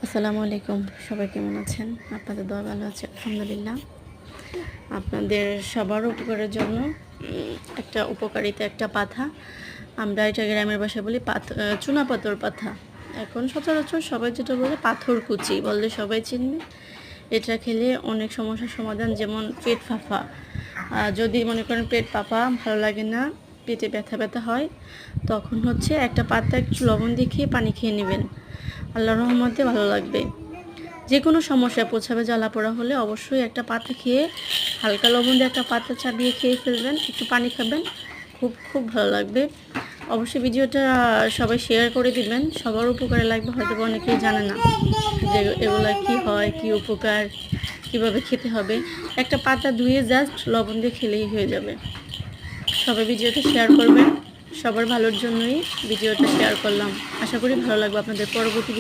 আসসালামু আলাইকুম। সবাই কেমন আছেন? আপনাদের দোয়া ভালো আছে আলহামদুলিল্লাহ। আপনাদের সবার উপকারের জন্য একটা উপকারিতা একটা পাতা, আমরা এটা গ্রামের ভাষায় বলি চুনাপাথর পাতা। এখন সচরাচর সবাই যেটা বলে পাথরকুচি বললে সবাই চিনবে। এটা খেলে অনেক সমস্যার সমাধান, যেমন পেট ফাঁপা। যদি মনে করেন পেট ফাঁপা ভালো লাগে না, পেটে ব্যথা ব্যথা হয়, তখন হচ্ছে একটা পাতা একটু লবণ দিয়ে খেয়ে পানি খেয়ে নেবেন। আল্লাহর রহমতে ভালো লাগবে। যে কোনো সমস্যা প্রস্রাবে জ্বালা পোড়া হলে অবশ্যই একটা পাতা খেয়ে, হালকা লবণ দিয়ে একটা পাতা চাবিয়ে খেয়ে ফেলবেন, একটু পানি খাবেন, খুব খুব ভালো লাগবে। অবশ্যই ভিডিওটা সবাই শেয়ার করে দিবেন, সবার উপকারে লাগবে। হয়তো অনেকেই জানে না যে এগুলা কি হয়, কি উপকার, কিভাবে খেতে হবে। একটা পাতা ধুয়ে জাস্ট লবণ দিয়ে খেলেই হয়ে যাবে। সবাই ভিডিওটা শেয়ার করবেন, সবার ভালোর জন্যই ভিডিওটা শেয়ার করলাম। আশা করি ভালো লাগবে আপনাদের। পরবর্তী ভিডিও